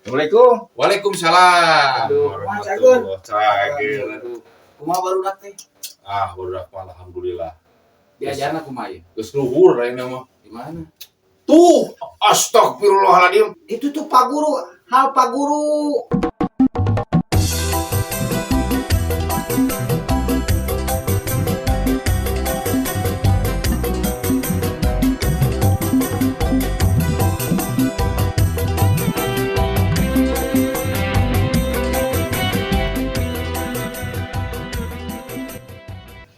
Assalamualaikum. Waalaikumsalam. Aduh, Aduh. Kumaha barudak teh? Barudak alhamdulillah. Diajarna kumaha ieu? Geus luhur ayeuna mah. Di mana? Tuh, astagfirullahaladzim. Itu tuh Pak Guru, hal Pak Guru.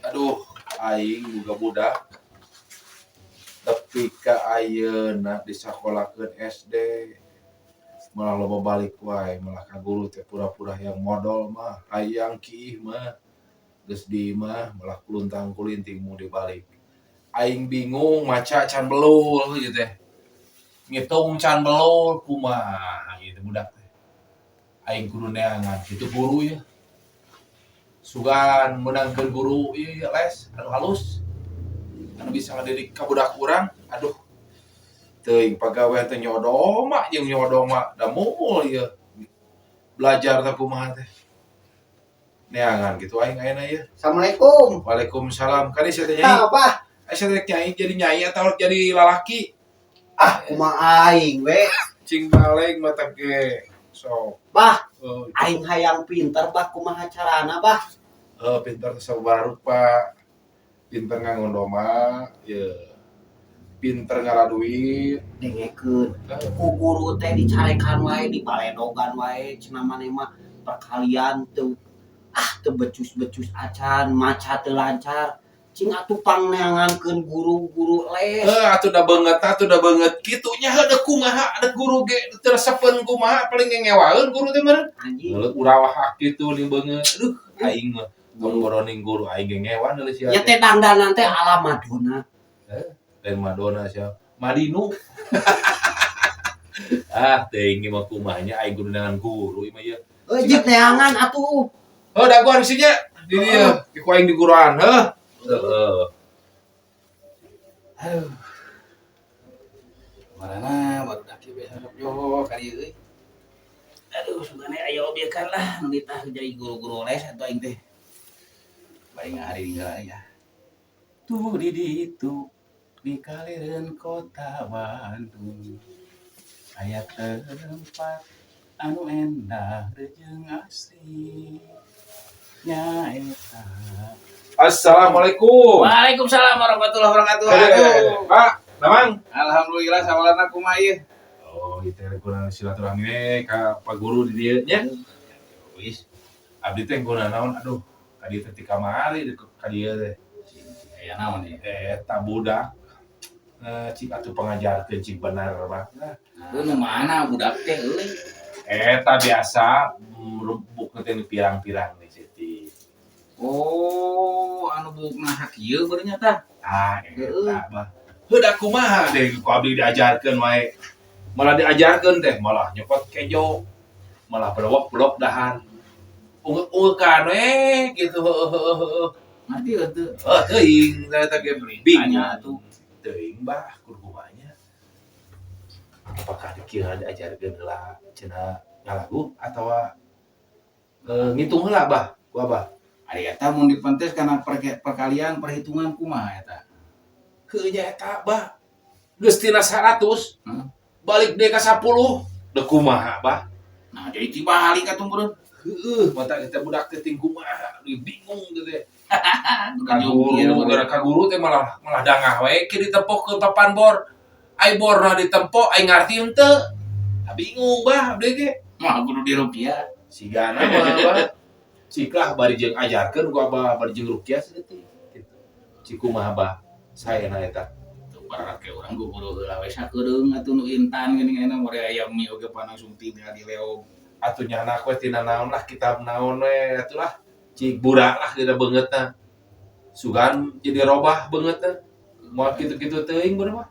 Aduh, aing juga budak. Tapi ka ayeuna disakolahkeun SD. Malah loba balik wae, malah ka guru teh pura-pura yang modal mah, hayang kiih mah. Geus di mah malah kuluntang-kulinting mau dibalik. Aing bingung maca can belul gitu teh. Ngitung can belul kumaha gitu budak teh. Aing kudu neangan kitu guru ya. Sugan menangkeun guru ieu les anu halus. Anu bisa ngadidik ka budak urang. Aduh. Teuing pagawe teh nyodoma jeung nyodoma da moal ieu. Belajar teh kumaha teh. Neangan gitu aing ayeuna ieu. Assalamualaikum. Waalaikumsalam. Kali saya teh nyai. Apa? Saya teh nyai jadi nyai atau jadi lalaki? Kumaha aing we? Cing baleng mata ge. Sok. Bah, aing hayang pinter bah kumaha carana bah? Pinter sabarut Pak. Pinter ngangondoma, ya. Pinter ngara duit. Dengekeun. Ku guru teh dicarekan wae, dipaledogan wae, cenah maneh mah perkalian teu teu becus-becus acan, maca teu lancar. Cing atuh pangneangankeun guru-guru les. Atuh da beunget kitunya heudeuk kumaha ada guru ge teu resepeun kumaha paling ngewaeun guru teh meureun. Anjing. Heuleuk urawah kitu ning beungeut. Aduh, aing mah goroning guru aing ge ngewan deuleu sia. Ya teh dandanan teh ala Madonna. Dan Madonna sia. Madinu. Teuing ieu mah kumahanya aing kudu dengan guru ieu mah ieu. Jeung neangan atuh. Daguan sinya di dieu, ku aing di guruan, heuh. Aduh. Marana barudak ieu besok yo kali euy. Aduh, sugane aya objekan lah nu ditah jadi guru-guru les atuh aing teh. Bari ngahari tinggal ya. Tuh di ditu di kalireun kota Bandung. Aya tempat anu endah jeung asri. Nyaeta. Assalamualaikum. Waalaikumsalam warahmatullahi wabarakatuh. Pak, Damang. Alhamdulillah sawalarna kumaha ieu? Itu kurang silaturahmi we ka Pak Guru di dieu nya. Wis, Abdi teh guna naon? Aduh, kadi teh ti kamari ka dieu teh. aya naon ieu? Eta budak. Cik atuh pangajarkeun cik bener mah. Lu nu mana budak teh euy? Eta biasa rubuk teh pirang-pirang nih Siti. Oh, anu bukna hak ieu bener nya tah. Eta mah. Heudak kumaha deh ku abdi diajarkeun wae. Malah diajarkeun teh malah nyepot kejo. Malah blok dahan. Ungeukan we gitu heueuh. Ngerti teu? Teuing eta ge bingung Atuh. teuing bah kurkumanya. Apakah dikieu diajarkeun heula cenah ngalagu atawa ngitung heula bah ku Abah? Ari eta mun dipentes kana perkalian perhitungan kumaha eta? Heuh nya eta bah. Geus tina 100. Balik deui ka 10. Da kumaha bah? Nah, jadi tibalik atuh meureun. Heuh, mata kita budak teh ting kumaha, bingung gitu teh. Gara Ka guru teh malah dangah wae ki ditempok ke papan bor. Ai borna ditempok ai ngarti henteu. Bingung bah abdi ge. mah kudu dirupiah. Sigana mah bah. Ciklah bari jeung ajarkeun ku Abah bari jeung ruqyah teh kitu. Cikumaha bah saena eta. Tuh barat ke urang guru heula we sakedeung atuh nu intan geuning ayeuna more aya mie oge panang sumting di leog. Atuh nyana we tina naon lah kitab naon we atulah. Cik budak lah kita beungeutna. Sugan jadi robah beungeutna. Moal kitu-kitu teuing bener mah.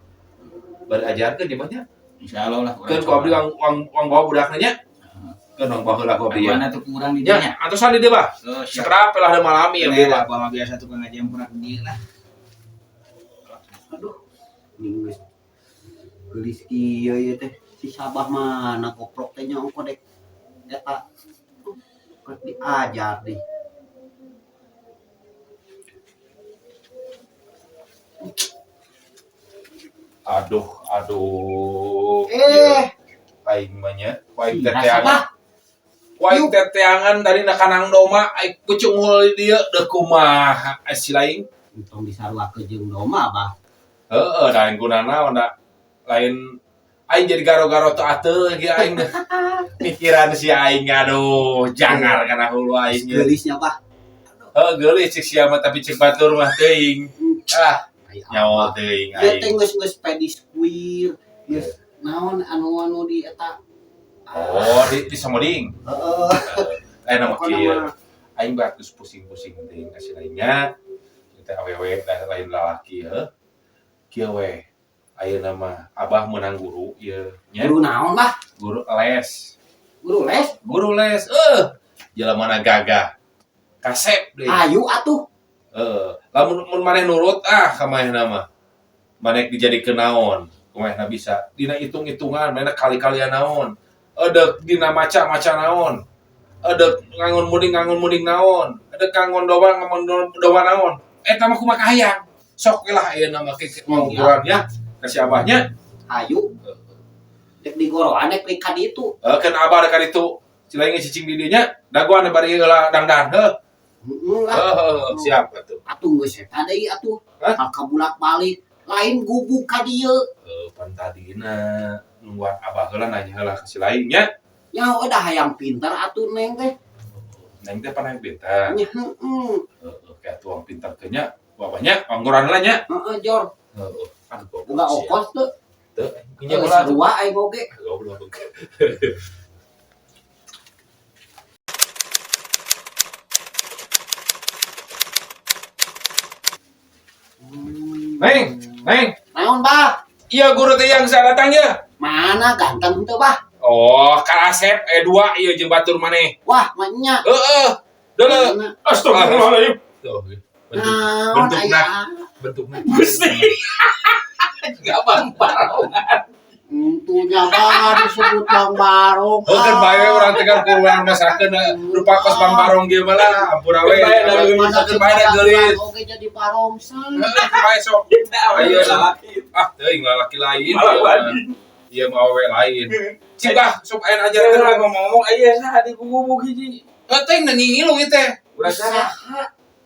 Bari ajarkeun di mah nya. Insyaallah lah. Keun ku abdi wang bawa budakna nya. Keun wang bawa heula ku abdi ya. Mana tuh kurang di Nya, dinya? atusan di dieu bah. Sekerap lah ada malami ya Dia bah. lah biasa tukang ngajian pernah ke dia lah. Aduh. Gelis kieu ieu teh. si Sabah mana goblok teh nya engko dek eta rek diajar deh. Aduh. Aing mah nya, aing teteangan. Aing teteangan dari nakanang doma aing kucungul di dieu deuk kumaha si lain. Untung disarua ke jeung doma bah. Heeh, lain gunana da lain aing jadi garo-garo teu ateuh ge aing pikiran si aing aduh jangar kana hulu aing. Geulisnya bah. Geulis cek sia mah tapi cek batur mah teuing. Nyawa teuing Ieu aing. teh geus pediskuir. Geus naon anu di eta. Di Samoding. Heeh. Nama kieu. Aing bagus pusing-pusing teuing ka si lainnya. Teh awewe lain lalaki ya. Kieu we. Ayeuna mah abah meunang guru ieu nya. Guru naon bah? Guru les. Guru les? Guru les. Jelemana gagah. Kasep deui. Ayu atuh. Lamun maneh nurut ka manehna mah. Maneh dijadikeun naon? Kumaha bisa? Dina hitung-hitungan manehna kali-kalian naon? Edeuk dina maca-maca naon? Edeuk ngangon muding naon? Edeuk ngangon doa naon? Eta mah kumaha hayang. Sok we lah ayeuna mah ngukuran ya. Kasih abahnya. Ayu. Dek digoroan dek di ka ditu. Kan abah da ka ditu. Cilaing cicing di dieu nya. Dagoan bari heula dangdan heuh. Siap atuh. Atuh geus eta deui atuh. Ka bulak-balik lain gubuk ka dieu. Pan tadina nungguan abah heula nanya heula ka si lain nya. Nya udah hayang pinter atuh neng teh. Neng teh panah pintar. Nya heeh. Kayak tuang pintar ke nya. Babanya angguran lah nya. Heeh, Jor. Aduh, Enggak ongkos tuh. Teu, Nya sarua aing oge. Goblok. Neng. Naon, Bah? Iya guru teh yang saya datang ya. Mana ganteng teu, Bah? Oh, Karasep dua ieu jeung batur maneh. Wah, manya. Deuleu. Astagfirullahaladzim. Tuh, bentuknya. Gusti. Enggak Bang Barongan. Tentunya Bah disebut Bang Barong. Kan bae urang teh kan kuruan masakeun rupa kos Bang Barong ge mah lah, ampura we. Bae da geulis. Oke jadi Barong san. Bae sok. Ayo lalaki. Teuing lalaki lain. Ieu mah awewe lain. Cing Bah, sok ayeuna ajaran ngomong aya saha di gubuk hiji. Teh ngingilu ieu teh. Udah saha?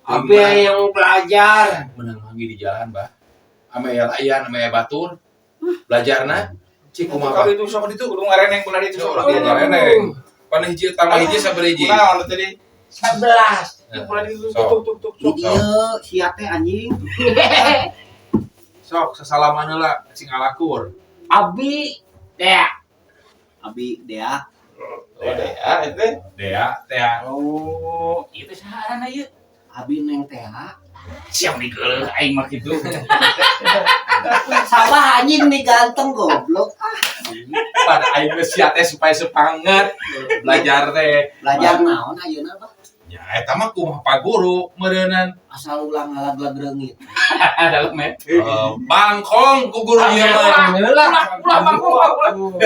Abi yang belajar. Menang lagi di jalan, Bah. Ame layan, ame batur. Belajarna. Cik kumaha? Kalau itu sok itu kudu ngareneng kudu itu sok. Ngareneng. Pan hiji tambah hiji sabari hiji. Naon tadi? 11. Kudu itu tuk. Ieu sia teh anjing. Sok sasalaman heula sing alakur. Abi Dea. Abi Dea. Dea itu. Dea. Oh, itu saha ieu? Abi neng Tea. Siap digeuleuh aing mah kitu. Salah anjing nih ganteng goblok. Pada aing geus sia teh supaya sepanget belajar teh. Belajar naon ayeuna, Bah? Ya eta mah kumaha Pak Guru meureunan. Asal ulang ngalag-lag reungit. Dalam met. Bangkong ku guru ieu mah. Ulah bangkong.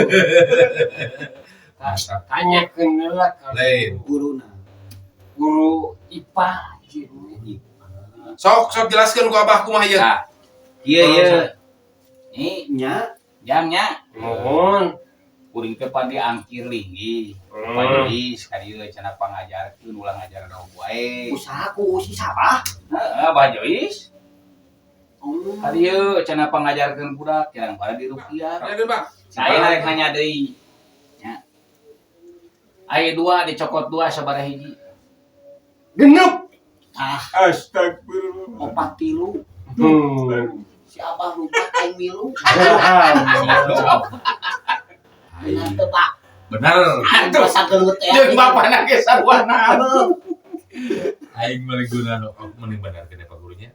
Tanyakeun heula ka Lain. Guruna. guru IPA. Sok jelaskeun ku Abah kumaha ieu. Ieu. Nya Jamnya. Mohon. Kuring teh padi angkir linggi. Padi sekali cenah pangajarkeun ulang ngajar dong wae. usaha ku si Sabah. Heeh, Bah Jois. Oh. Hadieu cenah pangajarkeun budak jarang pada di rupiah. Ayo Bang. Saya narek nanya deui. Nya. Aya 2 dicokot 2 sabaraha hiji? Genep. Astagfirullah. 43. Si Abah lupa aing milu. Benar teu, Pak? Bener. Aduh, sageut teh. Jeung bapana ge sarwana. Aing meuli guna mending benerkeun Pak gurunya.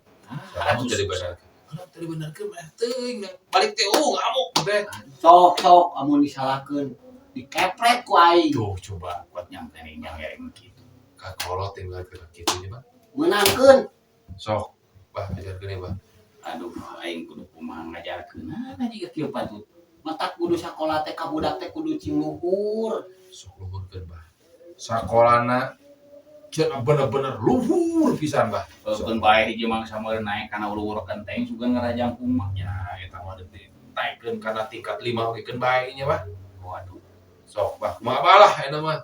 Kamu jadi bener. Kalau tadi benerkeun mah teuing balik teh ngamuk teh. Sok amun disalahkeun dikepret ku aing. Tuh coba Kuat nyang teh nyang yaeng kitu. kakolot yang bener kitu nya, Bang. Menangkeun. Sok, Bah ajarkeun ya, Bang. Aduh, aing kudu kumaha ngajarkeun. Nah, jiga kieu patut. Matak kudu sakola teh ka budak teh kudu cing luhur. Sok luhurkeun bah. Sakolana cenah bener-bener luhur pisan bah. Keun bae hiji mah samuel naik kana luhur kenteng sugan ngarajang kumaha. Ya eta mah ditaikeun kana tingkat 5 oge keun bae nya bah. Waduh. Sok bah kumaha balah eta mah.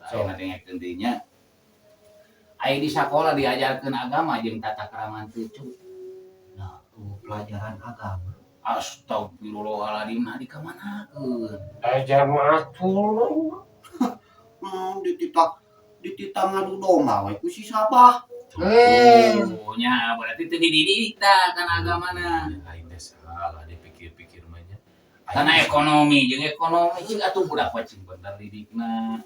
Saya ngadengkeun deui nya. Aya di sakola diajarkeun agama jeung tata krama teucu. Nah, pelajaran agama. Astagfirullahaladzim, nah di kamanakeun? Ajar matul. Ditita ngadu domba we ku si Sabah. Nya berarti teu dididik tah kana agamana. Aing teh salah dipikir-pikir mah nya. Kana ekonomi jeung ekonomi cing atuh budak mah cing bener didikna.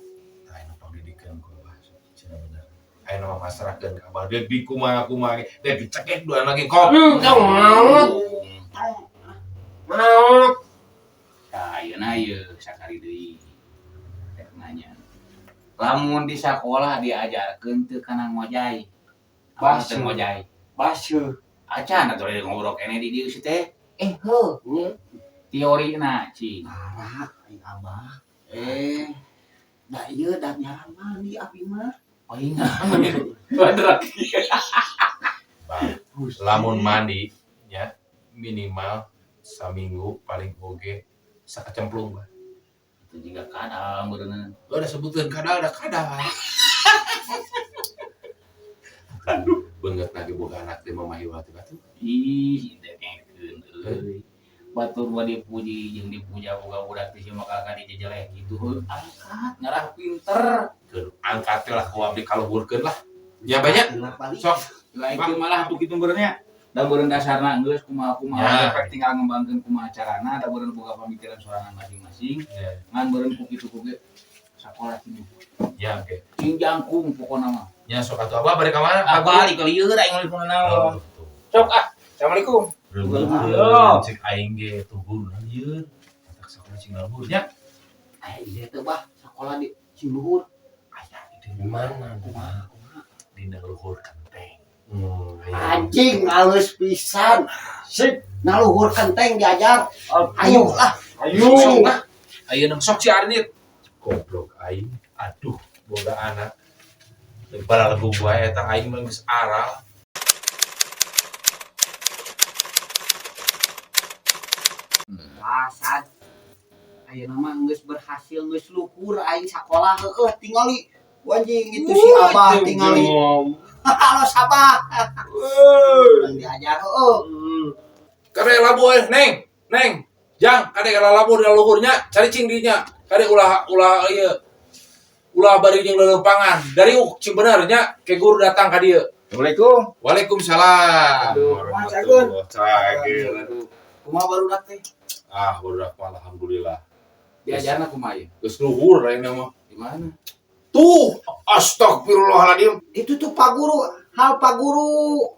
Aing pendidikan ku bah cenah bener. Aing mah masrakeun ka abah deuk di kumaha-kumaha deuk dicekek duaan lagi kok. Maut. Tah ayeuna ieu sakali deui. Teh nanya. Lamun di sakola diajarkeun teu kana ngojai. Apa teu ngojai? Baseuh. Acan atuh ngobrol kene di dieu si teh. Heuh. Teorina cing. Parah aing abah. Da ieu da nyaran mandi abi mah. Oh iya. Badrak. Lamun mandi nya minimal saminggu paling oge sakacemplung bah. Itu juga kadang berenang. Udah sebutkeun kadang ada kadang. Aduh, beungeut lagi boga anak teh mamahi hati batu. Ih, dengekeun euy. Batur mah dipuji jeung dipuja boga budak teh mah kagak dijejelek gitu. Angkat ngarah pinter. Keur angkat teh lah ku abdi kaluhurkeun lah. Nya banyak. Sok Lain teu malah atuh kitu beureunya. Da beureun dasarna geus kumaha-kumaha Ya. efek tinggal ngembangkeun kumaha carana, da beureun boga pamikiran sorangan masing-masing. Ya. Ngan beureun ku kitu ku ge sakola kitu. Ya oke. Cing jangkung pokona mah. Nya sok atuh abah bari ka mana? Apa di lieur aing nulis naon. Sok Assalamualaikum. Reuleuh cek aing ge tuhur lieur. Matak sakola cing luhur nya. Ieu teh bah sakola di Ciluhur. Aya di mana? Kumaha? Dina luhur kenteng. Anjing alus pisan. Sip, naluhur kenteng diajar. Ayo lah. Ayo. Ayeuna sok si Arnit. Goblok aing. Aduh, boga anak. Daripada lagu gua eta aing mah geus aral. Pasan. Ayeuna mah geus berhasil geus luhur aing sakola heueuh tingali. Anjing itu si Abah tingali. Halo Sabah. Diajar heueuh. Kade labu Neng. Jang, kade kana labu dina luhurnya, cari cing dinya. Kade ulah ieu. Ulah bari jeung leuleumpangan. Dari cing benernya ke guru datang ka dieu. Assalamualaikum. Waalaikumsalam. Aduh. Kumaha barudak teh? Barudak mah alhamdulillah. Diajarna kumaha ieu? Geus luhur ayeuna mah. Di mana? Tuh, astagfirullahaladzim. Itu tuh Pak Guru, Pak Guru.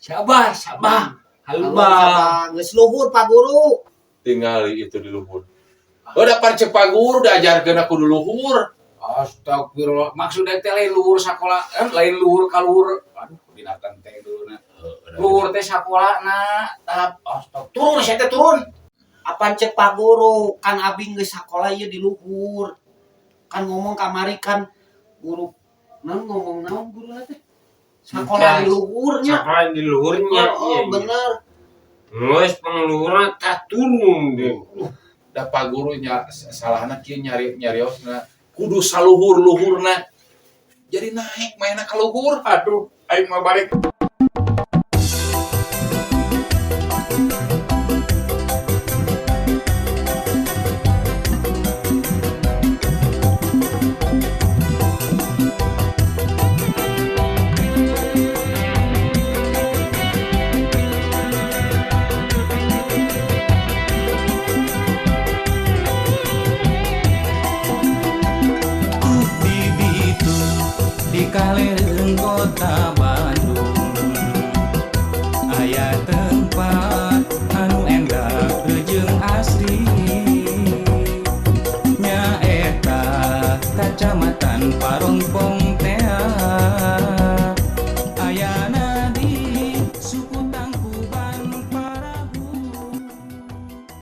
Sabah. Halo Sabah, geus luhur Pak Guru. Tingali itu di luhur. Udah parcek Pak Guru diajarkeun aku di luhur. Astagfirullah. Maksudnya teh lain luhur sakola, lain luhur ka luhur. Aduh, binatang teh duluna. Luhur teh sakolana, tahap turun saya teh turun. Apaan cek Pak Guru, kan abing geus sakola ieu di luhur. Kan ngomong kamari kan guru ngomong naon guru teh sakola di luhurnya. Sakola di luhurnya. Oh, bener. Geus pangluhurna taturun deh. Da Pak Guru nya salahna kieu nyariosna kudu saluhur-luhurna. Jadi naik mainna ka luhur. Aduh, aing mah balik. Di kalereung kota